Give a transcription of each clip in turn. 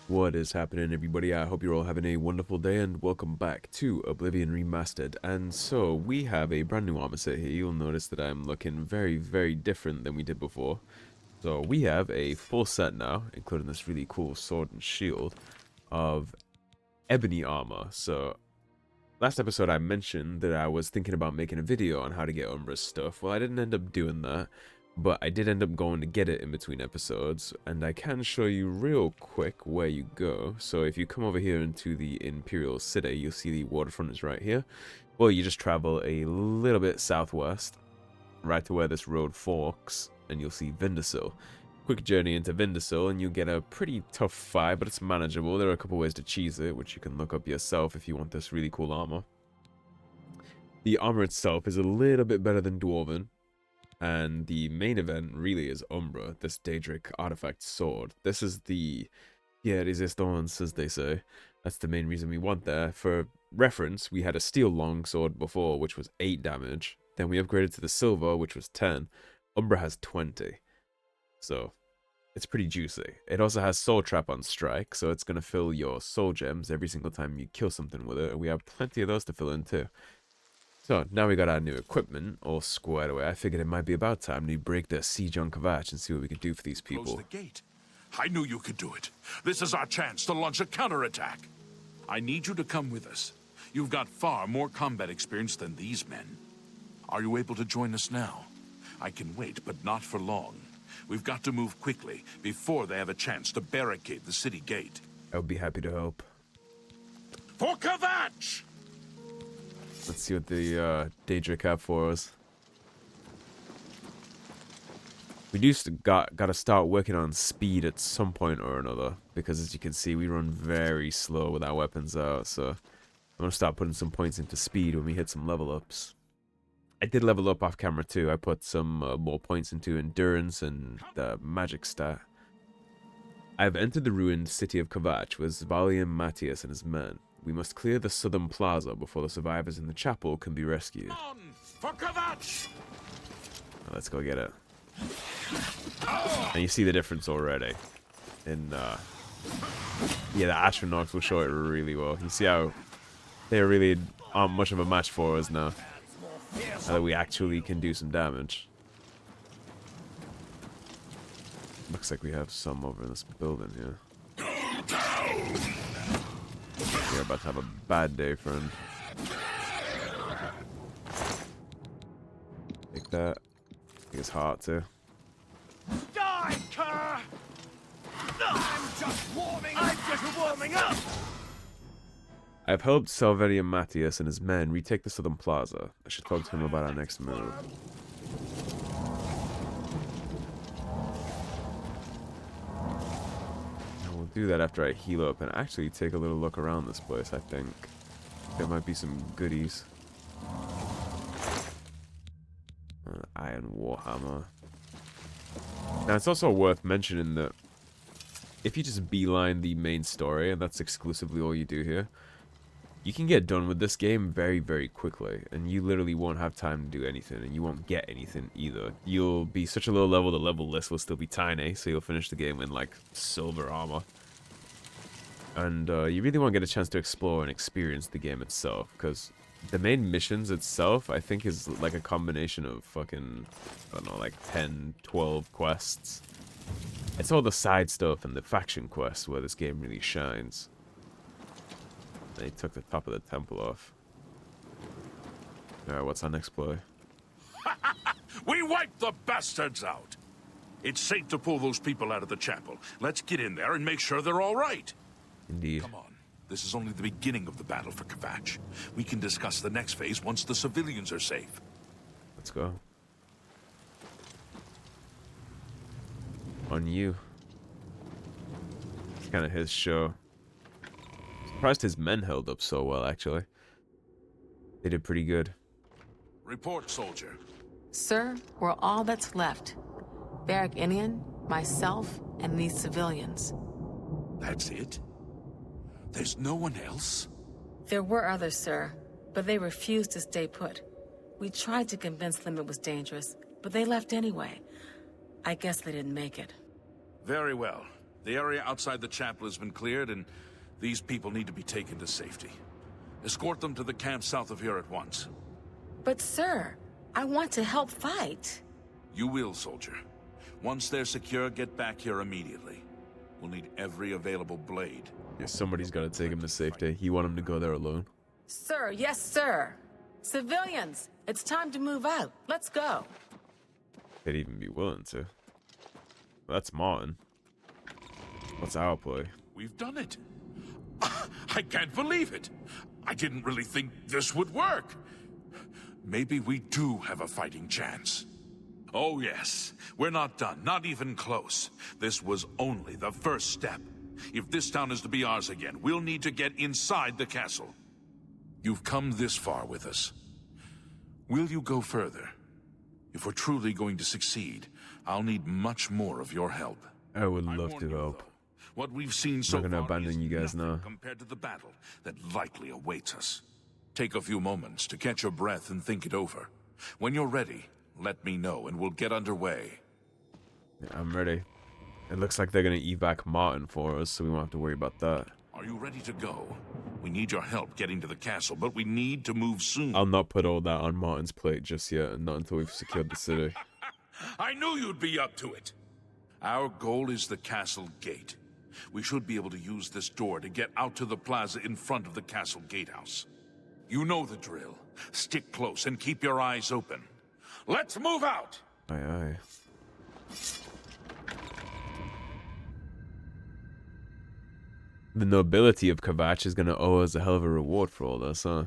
What is happening, everybody? I hope you're all having a wonderful day, and welcome back to Oblivion Remastered. And so, we have a brand new armor set here. You'll notice that I'm looking very, very different than we did before. So, we have a full set now, including this really cool sword and shield of ebony armor. So, last episode I mentioned that I was thinking about making a video on how to get Umbra's stuff. Well, I didn't end up doing that. But I did end up going to get it in between episodes, and I can show you real quick where you go. So if you come over here into the Imperial City, you'll see the waterfront is right here. Well, you just travel a little bit southwest, right to where this road forks, and you'll see Vindersill. Quick journey into Vindersill, and you'll get a pretty tough fight, but it's manageable. There are a couple ways to cheese it, which you can look up yourself if you want this really cool armor. The armor itself is a little bit better than Dwarven. And the main event really is Umbra, this Daedric artifact sword. This is the resistance, as they say. That's the main reason we want that. For reference, we had a steel longsword before, which was 8 damage. Then we upgraded to the silver, which was 10. Umbra has 20. So, it's pretty juicy. It also has soul trap on strike, so it's going to fill your soul gems every single time you kill something with it. And we have plenty of those to fill in too. So, now we got our new equipment all squared away. I figured it might be about time to break the siege on Kvatch and see what we can do for these people. Close the gate. I knew you could do it. This is our chance to launch a counterattack. I need you to come with us. You've got far more combat experience than these men. Are you able to join us now? I can wait, but not for long. We've got to move quickly before they have a chance to barricade the city gate. I would be happy to help. For Kvatch! Let's see what the Daedric have for us. We gotta start working on speed at some point or another, because as you can see, we run very slow with our weapons out. So I'm gonna start putting some points into speed when we hit some level ups. I did level up off camera too. I put some more points into endurance and magic stat. I've entered the ruined city of Kvatch with Valiant Matthias and his men. We must clear the southern plaza before the survivors in the chapel can be rescued. On for Kvatch! Let's go get it. And you see the difference already. In yeah, the astronauts will show it really well. You see how they really aren't much of a match for us now. Now that we actually can do some damage. Looks like we have some over in this building here. You're about to have a bad day, friend. Take that. I think it's hot too. Die, cur! I'm just warming up! I've helped Salverian Matthias and his men retake the southern plaza. I should talk to him about our next move. And we'll do that after I heal up and actually take a little look around this place, I think. There might be some goodies. Iron Warhammer. Now, it's also worth mentioning that if you just beeline the main story, and that's exclusively all you do here, you can get done with this game very, very quickly, and you literally won't have time to do anything, and you won't get anything either. You'll be such a low level, the level list will still be tiny, so you'll finish the game in, like, silver armor. And you really won't get a chance to explore and experience the game itself, because the main missions itself, I think, is like a combination of fucking, I don't know, like 10, 12 quests. It's all the side stuff and the faction quests where this game really shines. They took the top of the temple off. Alright, what's our next play? We wiped the bastards out! It's safe to pull those people out of the chapel. Let's get in there and make sure they're all right. Indeed. Come on. This is only the beginning of the battle for Kvatch. We can discuss the next phase once the civilians are safe. Let's go. On you. It's kind of his show. Surprised his men held up so well, actually. They did pretty good. Report, soldier. Sir, we're all that's left. Barrack Inian, myself, and these civilians. That's it? There's no one else? There were others, sir, but they refused to stay put. We tried to convince them it was dangerous, but they left anyway. I guess they didn't make it. Very well. The area outside the chapel has been cleared, and these people need to be taken to safety. Escort them to the camp south of here at once. But sir, I want to help fight. You will, soldier. Once they're secure, get back here immediately. We'll need every available blade. Yeah, somebody's got to take him to safety. You want him to go there alone? Sir, yes, sir. Civilians, it's time to move out. Let's go. They'd even be willing to. That's Martin. What's our play? We've done it. I can't believe it. I didn't really think this would work. Maybe we do have a fighting chance. Oh yes, we're not done, not even close. This was only the first step. If this town is to be ours again, we'll need to get inside the castle. You've come this far with us. Will you go further? If we're truly going to succeed, I'll need much more of your help. I would love to help. What we've seen so I'm not gonna far abandon is you guys nothing now. compared to the battle that likely awaits us. Take a few moments to catch your breath and think it over. When you're ready, let me know and we'll get underway. Yeah, I'm ready. It looks like they're gonna evac Martin for us, so we won't have to worry about that. Are you ready to go? We need your help getting to the castle, but we need to move soon. I'll not put all that on Martin's plate just yet, and not until we've secured the city. I knew you'd be up to it. Our goal is the castle gate. We should be able to use this door to get out to the plaza in front of the castle gatehouse. You know the drill. Stick close and keep your eyes open. Let's move out! Aye, aye. The nobility of Kvatch is gonna owe us a hell of a reward for all this, huh?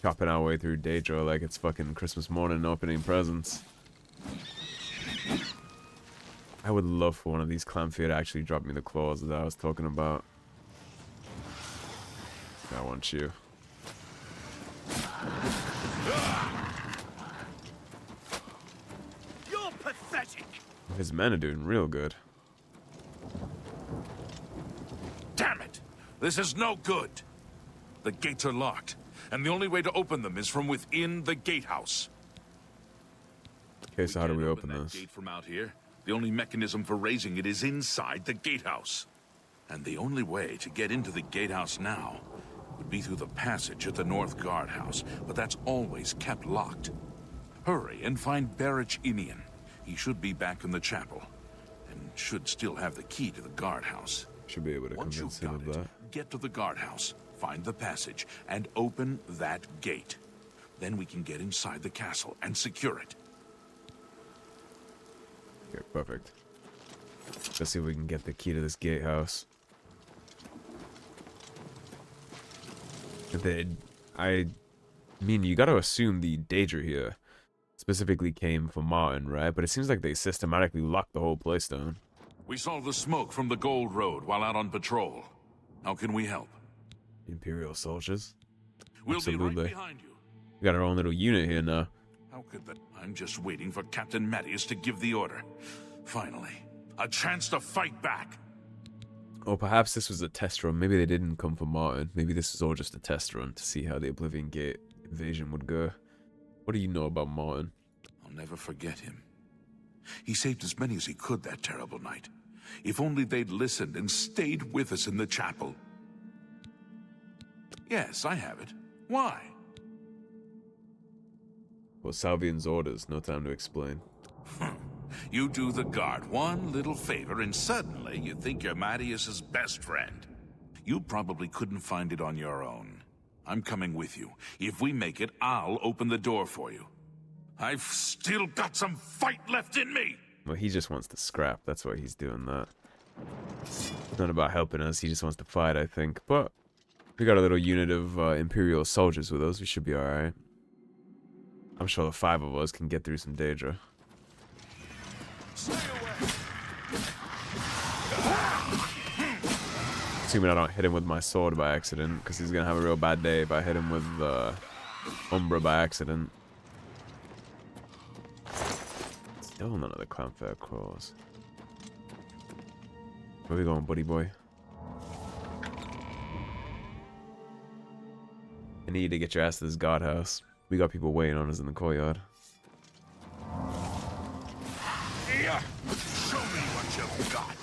Chopping our way through Daedra like it's fucking Christmas morning opening presents. I would love for one of these Clanfear to actually drop me the claws that I was talking about. I want you. You're pathetic. His men are doing real good. Damn it! This is no good. The gates are locked, and the only way to open them is from within the gatehouse. Okay, so how do we can't open that this? gate from out here. The only mechanism for raising it is inside the gatehouse. And the only way to get into the gatehouse now would be through the passage at the North Guardhouse, but that's always kept locked. Hurry and find Barrich Inian. He should be back in the chapel, and should still have the key to the guardhouse. Should be able to Once convince you've him got of it, that. get to the guardhouse, find the passage, and open that gate. Then we can get inside the castle and secure it. Okay, perfect. Let's see if we can get the key to this gatehouse. I mean, you gotta assume the Daedra here specifically came for Martin, right? But it seems like they systematically locked the whole place down. We saw the smoke from the Gold Road while out on patrol. How can we help? Imperial soldiers? We'll be Absolutely. right behind you. We got our own little unit here now. How could that? I'm just waiting for Captain Mattias to give the order. Finally, a chance to fight back. Or perhaps this was a test run. Maybe they didn't come for Martin. Maybe this was all just a test run to see how the Oblivion Gate invasion would go. What do you know about Martin? I'll never forget him. He saved as many as he could that terrible night. If only they'd listened and stayed with us in the chapel. Yes, I have it. Why? Well, Salvian's orders. No time to explain. You do the guard one little favor and suddenly you think you're Mattias's best friend. You probably couldn't find it on your own. I'm coming with you. If we make it, I'll open the door for you. I've still got some fight left in me! Well, he just wants to scrap. That's why he's doing that. It's not about helping us. He just wants to fight, I think. But we got a little unit of Imperial soldiers with us. We should be alright. I'm sure the 5 of us can get through some Daedra. Assuming I don't hit him with my sword by accident, because he's gonna have a real bad day if I hit him with Umbra by accident. Still none of the Clanfair claws. Where we going, buddy boy? I need you to get your ass to this guardhouse. We got people waiting on us in the courtyard. Show me what you've got.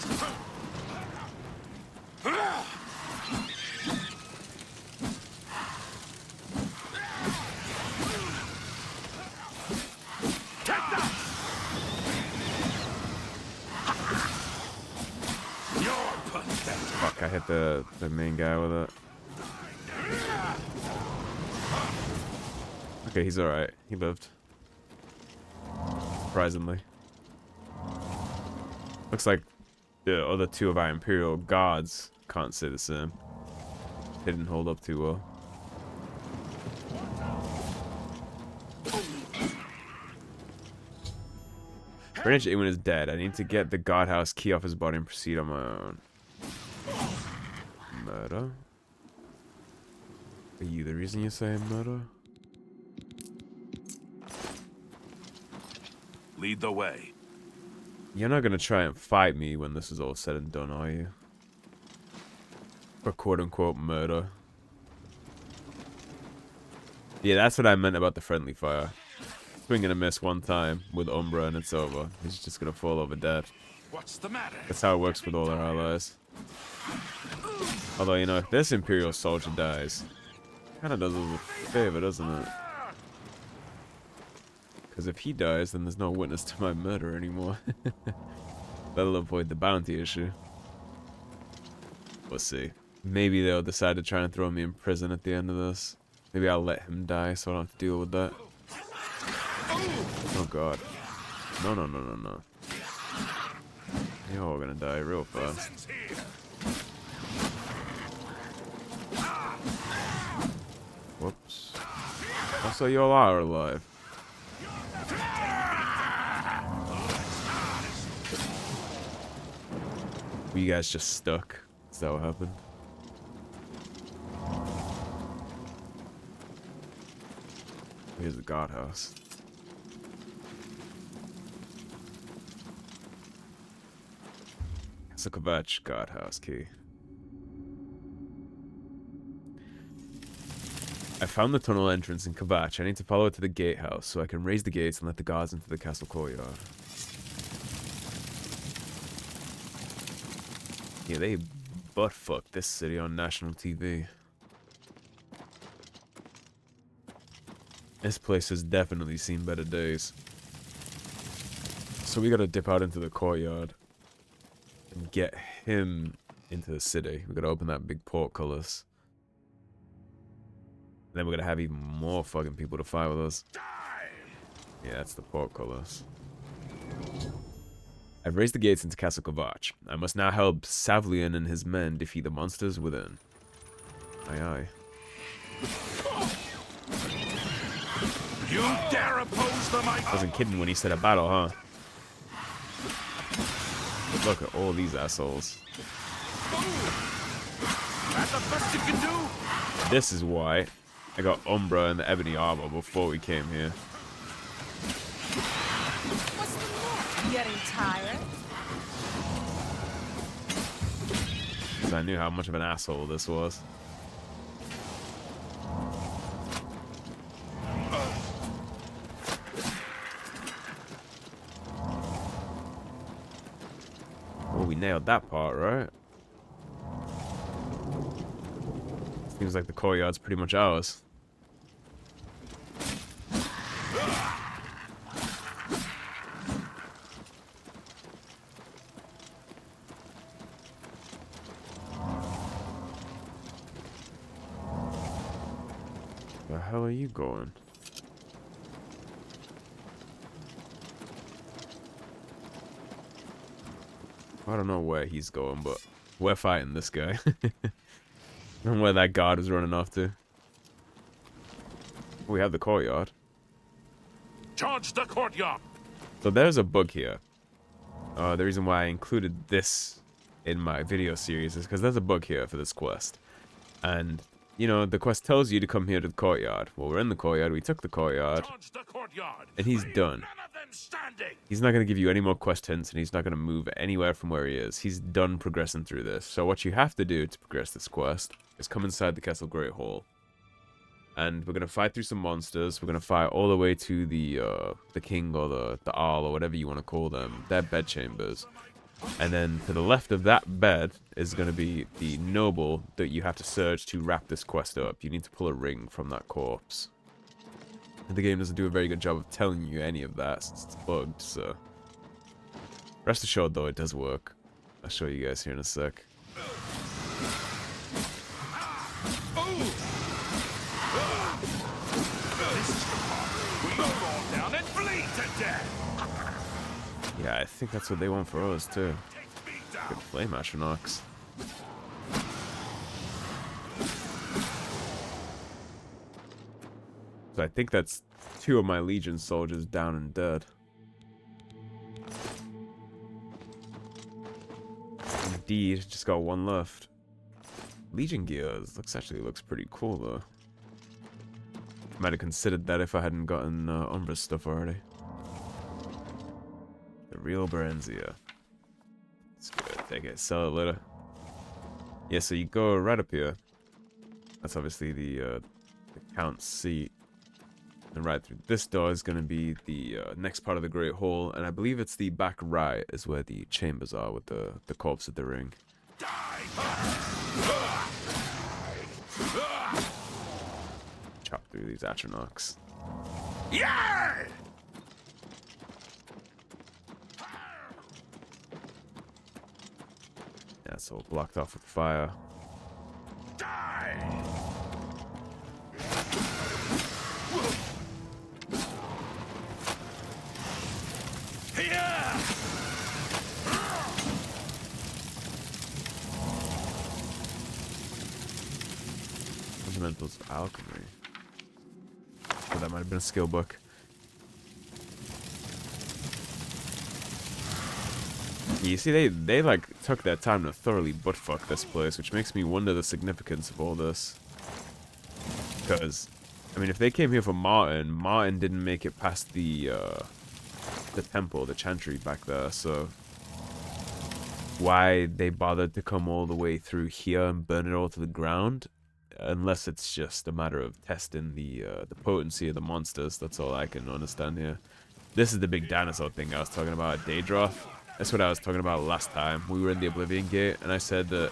Fuck, I hit the main guy with it. Okay, he's alright. He lived. Surprisingly. Looks like the other two of our Imperial guards can't say the same. They didn't hold up too well. British Ewan is dead. I need to get the guardhouse key off his body and proceed on my own. Murder? Are you the reason you're saying murder? Lead the way. You're not gonna try and fight me when this is all said and done, are you? For quote-unquote murder. Yeah, that's what I meant about the friendly fire. Swing and a miss one time with Umbra and it's over. He's just gonna fall over dead. What's the matter? That's how it works with all our allies. Although, you know, if this Imperial soldier dies, kinda does us a favor, doesn't it? Because if he dies, then there's no witness to my murder anymore. That'll avoid the bounty issue. We'll see. Maybe they'll decide to try and throw me in prison at the end of this. Maybe I'll let him die so I don't have to deal with that. Oh god. No, no, no, no, no. You're all gonna die real fast. Whoops. Also, you all are alive. Were you guys just stuck? Is that what happened? Here's the guardhouse. It's a Kvatch guardhouse key. I found the tunnel entrance in Kvatch. I need to follow it to the gatehouse so I can raise the gates and let the guards into the castle courtyard. Yeah, they butt-fucked this city on national TV. This place has definitely seen better days. So we gotta dip out into the courtyard and get him into the city. We gotta open that big portcullis. Then we're gonna have even more fucking people to fight with us. Yeah, that's the portcullis. I've raised the gates into Castle Kvatch. I must now help Savlian and his men defeat the monsters within. Aye aye. You dare oppose the might? Wasn't kidding when he said a battle, huh? Look at all these assholes. That's the best you can do? This is why I got Umbra and the ebony armor before we came here. What's the matter? Getting tired? Because I knew how much of an asshole this was. Well, we nailed that part, right? Seems like the courtyard's pretty much ours. Where the hell are you going? I don't know where he's going, but we're fighting this guy. And where that guard was running off to. We have the courtyard. Charge the courtyard. So there's a bug here. The reason why I included this in my video series is because there's a bug here for this quest. And, you know, the quest tells you to come here to the courtyard. Well, we're in the courtyard, we took the courtyard, Charge the courtyard. and he's Leave done. none of them standing. He's not going to give you any more quest hints, and he's not going to move anywhere from where he is. He's done progressing through this. So what you have to do to progress this quest is come inside the Castle Great Hall. And we're going to fight through some monsters. We're going to fight all the way to the king or the Arl or whatever you want to call them. Their bedchambers. And then to the left of that bed is going to be the noble that you have to search to wrap this quest up. You need to pull a ring from that corpse. And the game doesn't do a very good job of telling you any of that since it's bugged, so... Rest assured, though, it does work. I'll show you guys here in a sec. I think that's what they want for us, too. Good flame astronauts. So I think that's 2 of my Legion soldiers down and dead. Indeed, just got 1 left. Legion gear actually looks pretty cool, though. Might have considered that if I hadn't gotten Umbra's stuff already. The real Berenzia. Let's go take it, sell it later. Yeah, so you go right up here. That's obviously the Count's seat. And right through this door is going to be the next part of the Great Hall. And I believe it's the back right is where the chambers are with the corpse of the ring. Chop through these Atronachs. Yeah! Yeah, it's all blocked off with fire. Die! Fundamentals of Alchemy. Oh, that might have been a skill book. You see, they like took their time to thoroughly buttfuck this place, which makes me wonder the significance of all this. Because, I mean, if they came here for Martin didn't make it past the temple, the chantry back there, so why they bothered to come all the way through here and burn it all to the ground? Unless it's just a matter of testing the potency of the monsters. That's all I can understand here. This is the big dinosaur thing I was talking about at Daedric. That's what I was talking about last time. We were in the Oblivion Gate, and I said that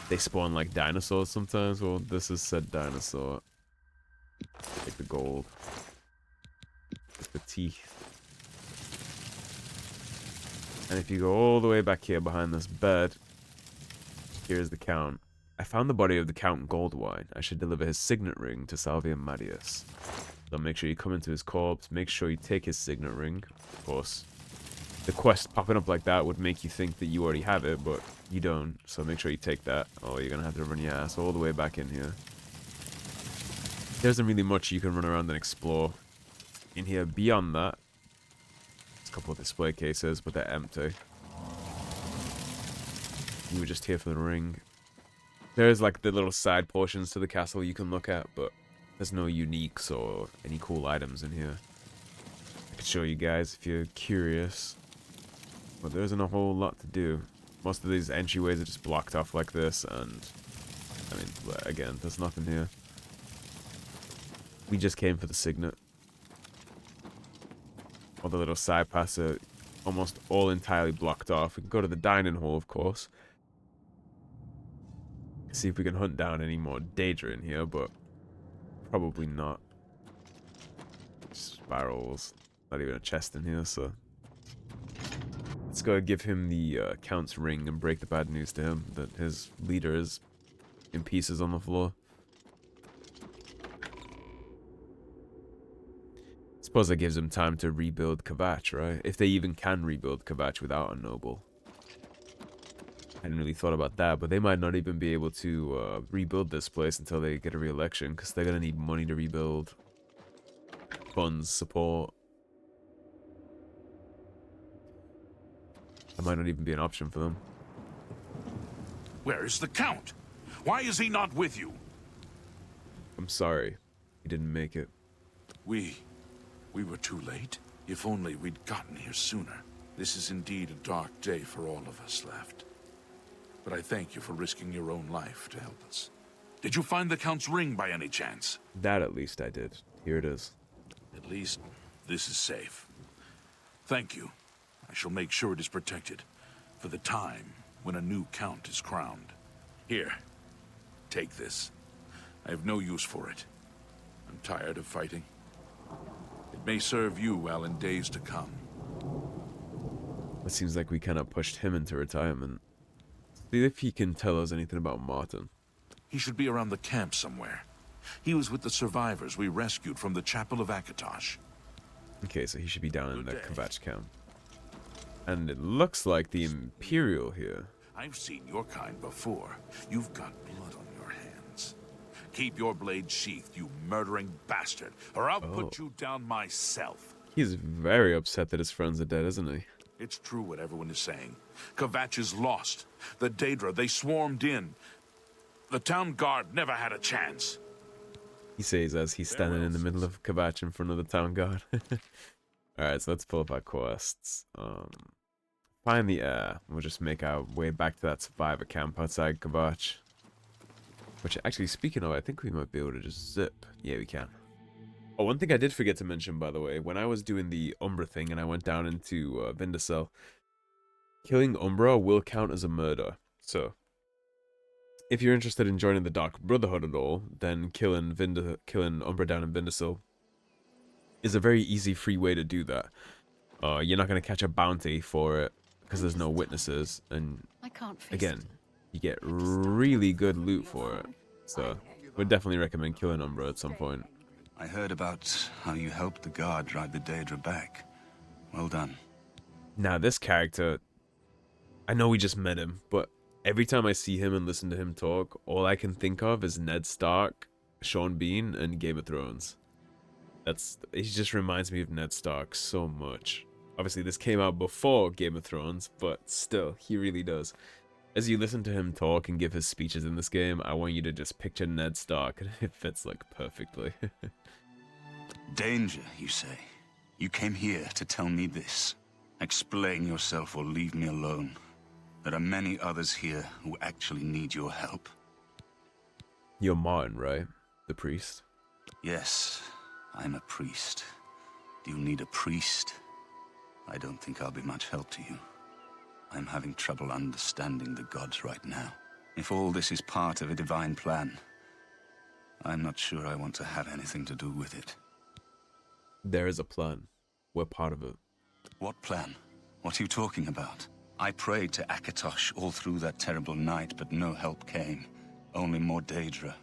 they spawn like dinosaurs sometimes. Well, this is said dinosaur. Take the gold. Take the teeth. And if you go all the way back here behind this bed, here's the Count. I found the body of the Count Goldwine. I should deliver his signet ring to Salvia Madius. So make sure you come into his corpse. Make sure you take his signet ring. Of course, the quest popping up like that would make you think that you already have it, but you don't. So make sure you take that. Oh, you're going to have to run your ass all the way back in here. There isn't really much you can run around and explore in here beyond that. There's a couple of display cases, but they're empty. You were just here for the ring. There's like the little side portions to the castle you can look at, but there's no uniques or any cool items in here. I could show you guys if you're curious, but there isn't a whole lot to do. Most of these entryways are just blocked off like this, and I mean, again, there's nothing here. We just came for the Signet. All the little side paths are almost all entirely blocked off. We can go to the dining hall, of course. See if we can hunt down any more Daedra in here, but probably not. Spirals. Not even a chest in here, so let's go give him the Count's ring and break the bad news to him that his leader is in pieces on the floor. Suppose that gives him time to rebuild Kvatch, right? If they even can rebuild Kvatch without a noble. I hadn't really thought about that, but they might not even be able to rebuild this place until they get a re-election, because they're going to need money to rebuild. Funds, support. That might not even be an option for them. Where is the Count? Why is he not with you? I'm sorry. He didn't make it. We were too late. If only we'd gotten here sooner. This is indeed a dark day for all of us left. But I thank you for risking your own life to help us. Did you find the Count's ring by any chance? That at least I did. Here it is. At least this is safe. Thank you. I shall make sure it is protected for the time when a new Count is crowned. Here, take this. I have no use for it. I'm tired of fighting. It may serve you well in days to come. It seems like we kind of pushed him into retirement. See if he can tell us anything about Martin. He should be around the camp somewhere. He was with the survivors we rescued from the chapel of Akatosh. Okay, so he should be down in the Kvatch camp. And it looks like the Imperial here. I've seen your kind before. You've got blood on your hands. Keep your blade sheathed, you murdering bastard, or I'll put you down myself. He's very upset that his friends are dead, isn't he? It's true what everyone is saying. Kvatch is lost. The Daedra, they swarmed in. The town guard never had a chance. He says as he's standing in the middle of Kvatch in front of the town guard. Alright, so let's pull up our quests. Find the air. We'll just make our way back to that survivor camp outside Kvatch. Which, actually, speaking of, I think we might be able to just zip. Yeah, we can. Oh, one thing I did forget to mention, by the way, when I was doing the Umbra thing and I went down into Vindicel, killing Umbra will count as a murder. So, if you're interested in joining the Dark Brotherhood at all, then killing Umbra down in Vindicel is a very easy, free way to do that. You're not going to catch a bounty for it because there's no witnesses, and again, you get really good loot for it. So, would definitely recommend killing Umbra at some point. I heard about how you helped the guard drive the Daedra back. Well done. Now, this character, I know we just met him, but every time I see him and listen to him talk, all I can think of is Ned Stark, Sean Bean, and Game of Thrones. He just reminds me of Ned Stark so much. Obviously, this came out before Game of Thrones, but still, he really does. As you listen to him talk and give his speeches in this game, I want you to just picture Ned Stark, and it fits like perfectly. Danger, you say? You came here to tell me this. Explain yourself or leave me alone. There are many others here who actually need your help. You're Martin, right? The priest? Yes, I'm a priest. Do you need a priest? I don't think I'll be much help to you. I'm having trouble understanding the gods right now. If all this is part of a divine plan, I'm not sure I want to have anything to do with it. There is a plan. We're part of it. What plan? What are you talking about? I prayed to Akatosh all through that terrible night, but no help came. Only more Daedra.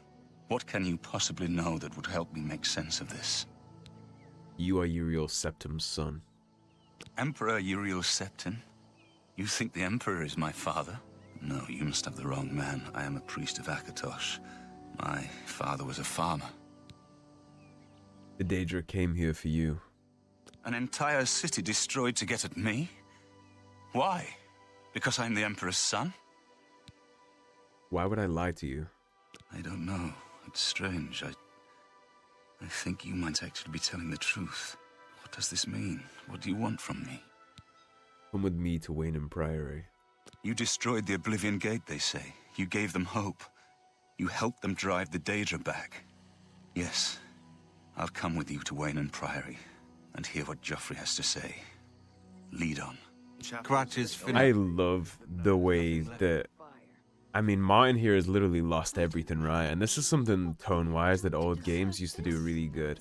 What can you possibly know that would help me make sense of this? You are Uriel Septim's son. Emperor Uriel Septim? You think the Emperor is my father? No, you must have the wrong man. I am a priest of Akatosh. My father was a farmer. The Daedra came here for you. An entire city destroyed to get at me? Why? Because I'm the Emperor's son? Why would I lie to you? I don't know. It's strange. I think you might actually be telling the truth. What does this mean? What do you want from me? Come with me to Weynon Priory. You destroyed the Oblivion Gate, they say. You gave them hope. You helped them drive the Daedra back. Yes, I'll come with you to Weynon Priory and hear what Joffrey has to say. Lead on. Kvatch is finished. I love the way that... I mean, Martin here has literally lost everything, right? And this is something tone-wise that old games used to do really good.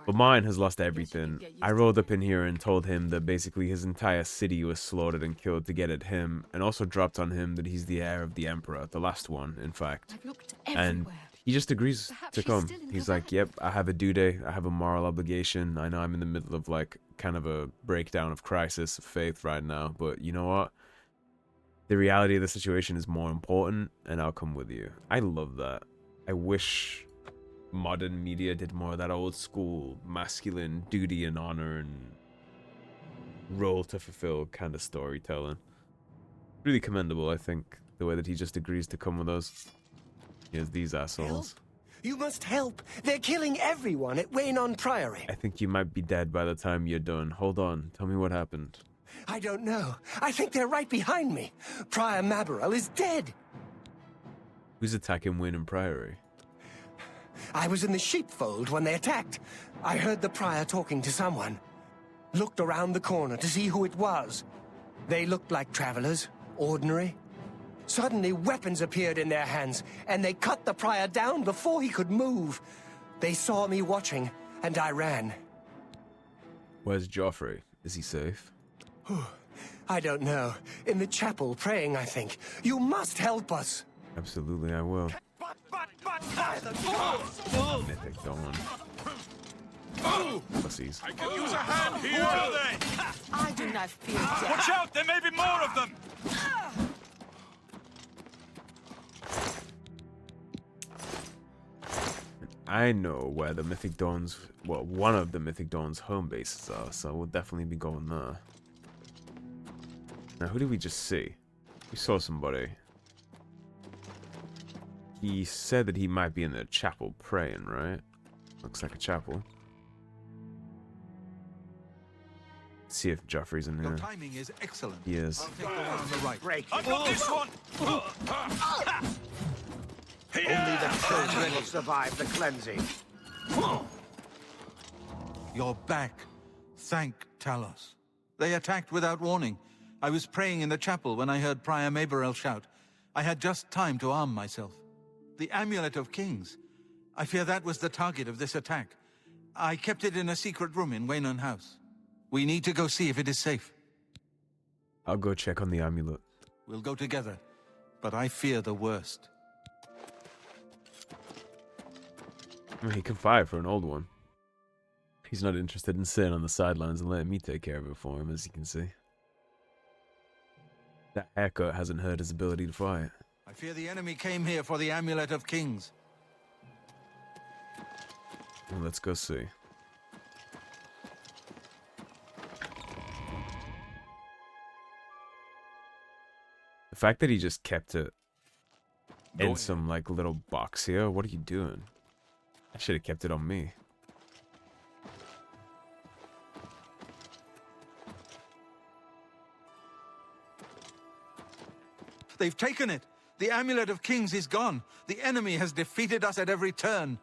But Martin has lost everything. I rolled up in here and told him that basically his entire city was slaughtered and killed to get at him, and also dropped on him that he's the heir of the Emperor, the last one, in fact. And he just agrees to come. He's like, yep, I have a due date, I have a moral obligation. I know I'm in the middle of like kind of a breakdown of crisis of faith right now, but you know what? The reality of the situation is more important, and I'll come with you. I love that. I wish modern media did more of that old school masculine duty and honor and role to fulfill kind of storytelling. Really commendable, I think, the way that he just agrees to come with us. Here's these assholes. Help? You must help. They're killing everyone at Weynon Priory. I think you might be dead by the time you're done. Hold on, tell me what happened. I don't know. I think they're right behind me. Prior Mabarel is dead. Who's attacking Weynon Priory? I was in the sheepfold when they attacked. I heard the prior talking to someone. Looked around the corner to see who it was. They looked like travelers, ordinary. Suddenly, weapons appeared in their hands, and they cut the prior down before he could move. They saw me watching, and I ran. Where's Joffrey? Is he safe? I don't know. In the chapel, praying, I think. You must help us. Absolutely, I will. But by the gods! Mythic Dawn. Pussies. I can use a hand here! Who are they? I do not fear death. Watch out! There may be more of them! I know where the Mythic Dawn's, well, one of the Mythic Dawn's home bases are, so we'll definitely be going there. Now, who did we just see? We saw somebody. He said that he might be in the chapel praying, right? Looks like a chapel. See if Joffrey's in Your here. timing is excellent. He is. I'll take the one on the right. I've got this one! Only the chosen will survive the cleansing. You're back. Thank Talos. They attacked without warning. I was praying in the chapel when I heard Prior Maberel shout. I had just time to arm myself. The Amulet of Kings. I fear that was the target of this attack. I kept it in a secret room in Weynon House. We need to go see if it is safe. I'll go check on the amulet. We'll go together, but I fear the worst. I mean, he can fight for an old one. He's not interested in sitting on the sidelines and letting me take care of it for him, as you can see. That haircut hasn't hurt his ability to fight. I fear the enemy came here for the Amulet of Kings. Well, let's go see. The fact that he just kept it in some, like, little box here, what are you doing? I should have kept it on me. They've taken it! The Amulet of Kings is gone! The enemy has defeated us at every turn!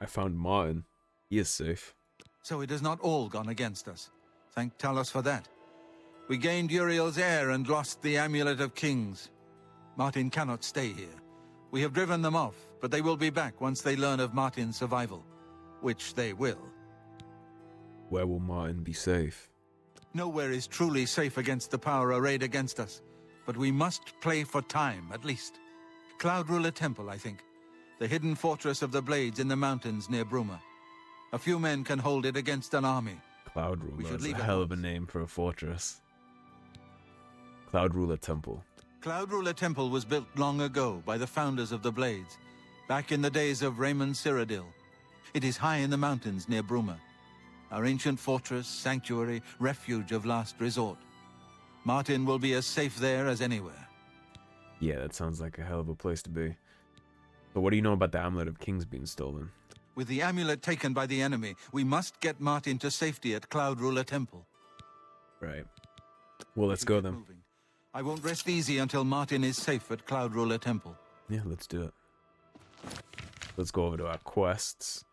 I found Martin. He is safe. So it has not all gone against us. Thank Talos for that. We gained Uriel's heir and lost the Amulet of Kings. Martin cannot stay here. We have driven them off, but they will be back once they learn of Martin's survival. Which they will. Where will Martin be safe? Nowhere is truly safe against the power arrayed against us. But we must play for time, at least. Cloud Ruler Temple, I think. The hidden fortress of the Blades in the mountains near Bruma. A few men can hold it against an army. Cloud We Ruler should is a leave it hell of a once. name for a fortress. Cloud Ruler Temple. Cloud Ruler Temple was built long ago by the founders of the Blades, back in the days of Raymond Cyrodiil. It is high in the mountains near Bruma. Our ancient fortress, sanctuary, refuge of last resort. Martin will be as safe there as anywhere. Yeah, that sounds like a hell of a place to be. But what do you know about the Amulet of Kings being stolen? With the amulet taken by the enemy, we must get Martin to safety at Cloud Ruler Temple. Right. Well, let's We go get then. moving. I won't rest easy until Martin is safe at Cloud Ruler Temple. Yeah, let's do it. Let's go over to our quests.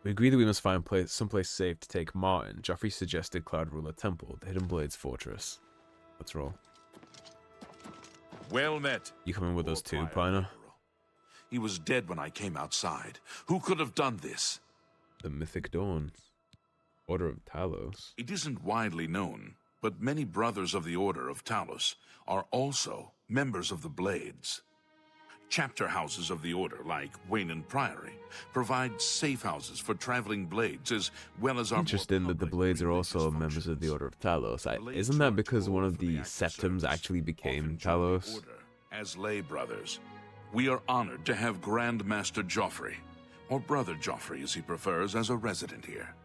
We agree that we must find someplace safe to take Martin. Joffrey suggested Cloud Ruler Temple, the Hidden Blades Fortress. Let's roll. Well met. You coming with us Poor too, Prior Piner? Maberel. He was dead when I came outside. Who could have done this? The Mythic Dawn. Order of Talos. It isn't widely known, but many brothers of the Order of Talos are also members of the Blades. Chapter houses of the Order, like Weynon Priory, provide safe houses for traveling blades as well as our more Interesting that the public Blades are religious also members of the functions. Order of Talos. Blades Isn't that charge because one more of for the the active Septums service, actually became often join the Talos? Order as lay brothers. We are honored to have Grand Master Joffrey, or Brother Joffrey as he prefers, as a resident here.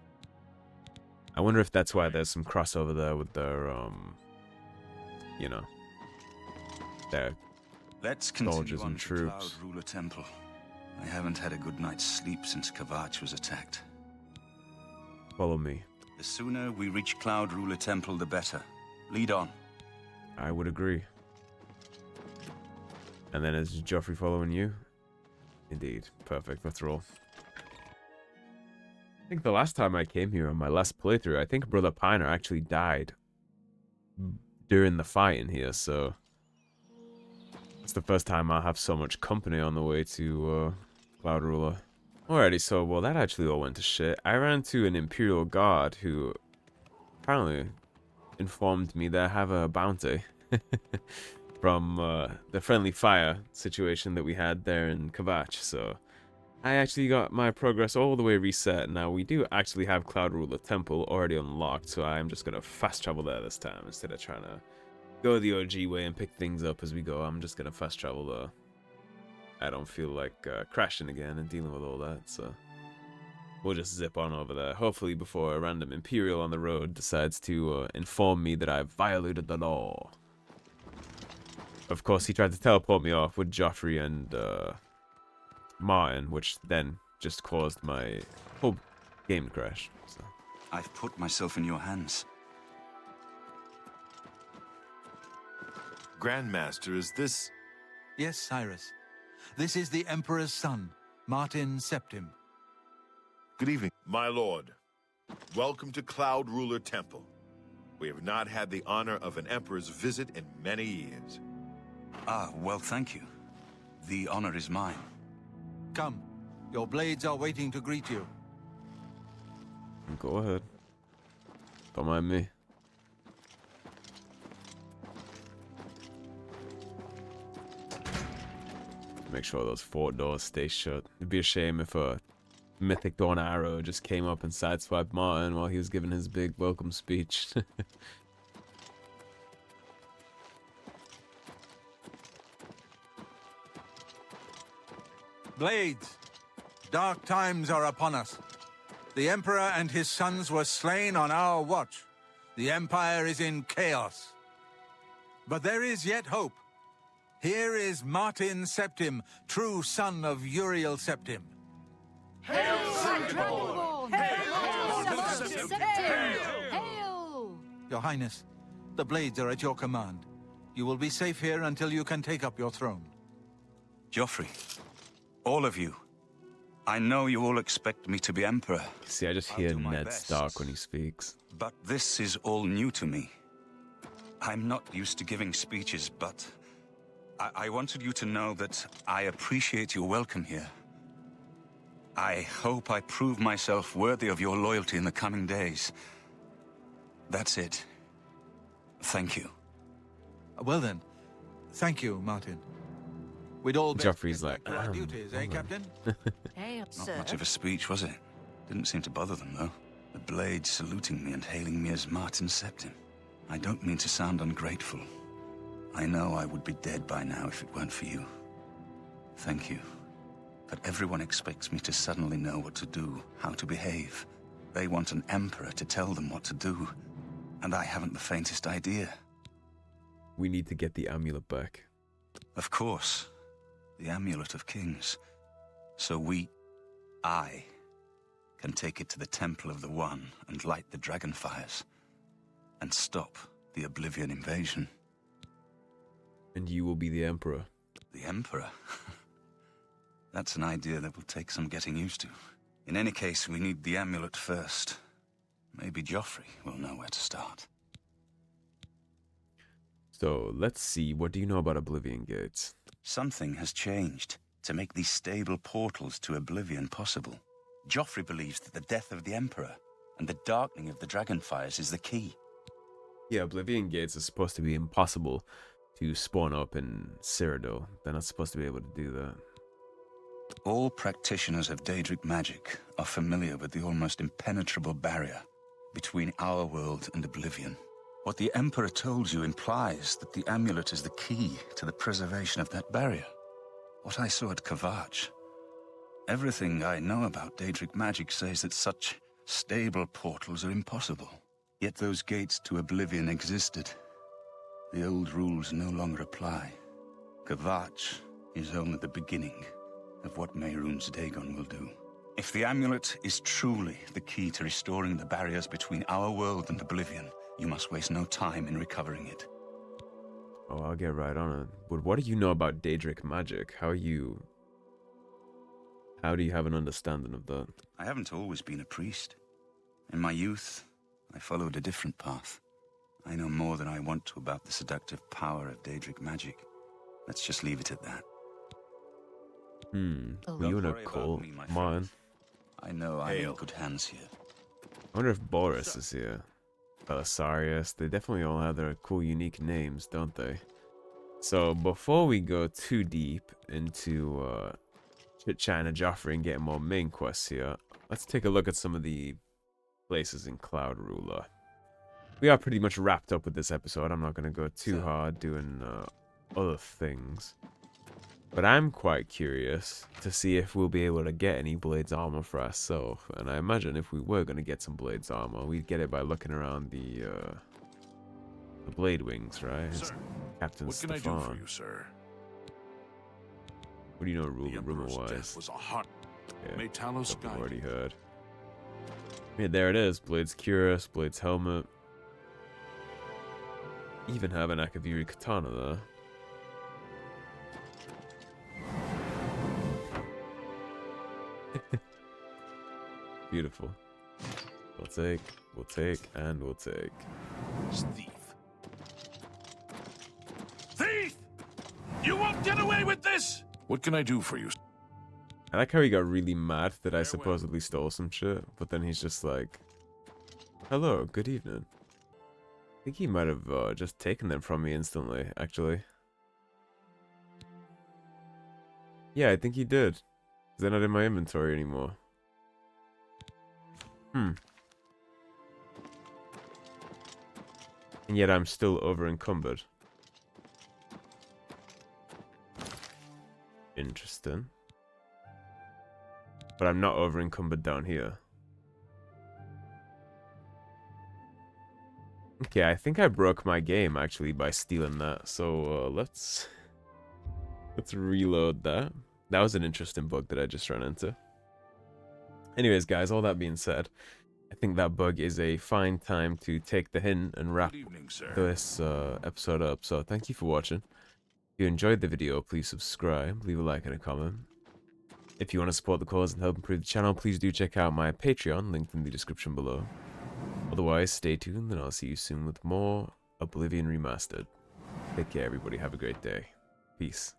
I wonder if that's why there's some crossover there with their, you know, their Let's continue soldiers on and to troops. Cloud Ruler Temple. I haven't had a good night's sleep since Kvatch was attacked. Follow me. The sooner we reach Cloud Ruler Temple, the better. Lead on. I would agree. And then is Joffrey following you? Indeed. Perfect. Let's roll. I think the last time I came here on my last playthrough, I think Brother Piner actually died during the fight in here, so it's the first time I'll have so much company on the way to Cloud Ruler. Alrighty, so, well, that actually all went to shit. I ran into an Imperial guard who apparently informed me that I have a bounty from the friendly fire situation that we had there in Kvatch, so I actually got my progress all the way reset. Now, we do actually have Cloud Ruler Temple already unlocked, so I'm just going to fast travel there this time instead of trying to go the OG way and pick things up as we go. I'm just going to fast travel there. I don't feel like crashing again and dealing with all that, so we'll just zip on over there. Hopefully before a random Imperial on the road decides to inform me that I've violated the law. Of course, he tried to teleport me off with Joffrey and Martin, which then just caused my whole game to crash. So. I've put myself in your hands. Grandmaster, is this... Yes, Cyrus. This is the Emperor's son, Martin Septim. Good evening. My lord, welcome to Cloud Ruler Temple. We have not had the honor of an emperor's visit in many years. Ah, well, thank you. The honor is mine. Come, your blades are waiting to greet you. Go ahead. Don't mind me. Make sure those 4 doors stay shut. It'd be a shame if a mythic Dawn arrow just came up and sideswiped Martin while he was giving his big welcome speech. Blades, dark times are upon us. The Emperor and his sons were slain on our watch. The Empire is in chaos. But there is yet hope. Here is Martin Septim, true son of Uriel Septim. Hail, Dragonborn! Hail! Your Highness, the blades are at your command. You will be safe here until you can take up your throne. Joffrey, all of you. I know you all expect me to be Emperor. See, I just hear Ned Stark when he speaks. But this is all new to me. I'm not used to giving speeches, but I wanted you to know that I appreciate your welcome here. I hope I prove myself worthy of your loyalty in the coming days. That's it. Thank you. Well then, thank you, Martin. We'd all Joffrey's like, to our duties, eh, Captain? Hail, Not sir. much of a speech, was it? Didn't seem to bother them, though. The blade saluting me and hailing me as Martin Septim. I don't mean to sound ungrateful. I know I would be dead by now if it weren't for you. Thank you. But everyone expects me to suddenly know what to do, how to behave. They want an emperor to tell them what to do, and I haven't the faintest idea. We need to get the amulet back. Of course. The Amulet of Kings. So I, can take it to the Temple of the One and light the dragon fires. And stop the Oblivion invasion. And you will be the Emperor. The Emperor? That's an idea that will take some getting used to. In any case, we need the amulet first. Maybe Joffrey will know where to start. So, let's see. What do you know about Oblivion Gates? Something has changed to make these stable portals to Oblivion possible. Joffrey believes that the death of the Emperor and the darkening of the Dragonfires is the key. Yeah, Oblivion Gates is supposed to be impossible to spawn up in Cyrodiil. They're not supposed to be able to do that. All practitioners of Daedric magic are familiar with the almost impenetrable barrier between our world and Oblivion. What the Emperor told you implies that the amulet is the key to the preservation of that barrier. What I saw at Kvatch. Everything I know about Daedric magic says that such stable portals are impossible. Yet those gates to Oblivion existed. The old rules no longer apply. Kvatch is only the beginning of what Mehrunes Dagon will do. If the amulet is truly the key to restoring the barriers between our world and Oblivion, you must waste no time in recovering it. Oh, I'll get right on it. But what do you know about Daedric magic? How do you have an understanding of that? I haven't always been a priest. In my youth, I followed a different path. I know more than I want to about the seductive power of Daedric magic. Let's just leave it at that. Were you Don't in a worry about cult? me, my Mine. friend. I know I'm in good hands here. I wonder if Boris is here. Belisarius. They definitely all have their cool, unique names, don't they? So, before we go too deep into chit-chatting to Joffrey and getting more main quests here, let's take a look at some of the places in Cloud Ruler. We are pretty much wrapped up with this episode. I'm not going to go too hard doing other things. But I'm quite curious to see if we'll be able to get any Blades armor for ourselves. And I imagine if we were going to get some Blades armor, we'd get it by looking around the Blade Wings, right? Sir, Captain what can Stefan. I do for you, sir? What do you know, The Emperor's rumor-wise? death was a hot. Yeah, May Talos stuff we've guide already you. heard. Yeah, there it is. Blade's Cuirass, Blade's Helmet. Even have an Akaviri Katana there. Beautiful. We'll take, and we'll take. Thief! Thief! You won't get away with this! What can I do for you? I like how he got really mad that I Farewell. supposedly stole some shit, but then he's just like, hello, good evening. I think he might have just taken them from me instantly, actually. Yeah, I think he did. They're not in my inventory anymore. And yet I'm still over encumbered. Interesting. But I'm not over encumbered down here. Okay, I think I broke my game actually by stealing that. So let's reload that. That was an interesting bug that I just ran into. Anyways, guys, all that being said, I think that bug is a fine time to take the hint and wrap Good evening, sir. this episode up. So thank you for watching. If you enjoyed the video, please subscribe, leave a like and a comment. If you want to support the cause and help improve the channel, please do check out my Patreon, linked in the description below. Otherwise, stay tuned and I'll see you soon with more Oblivion Remastered. Take care, everybody. Have a great day. Peace.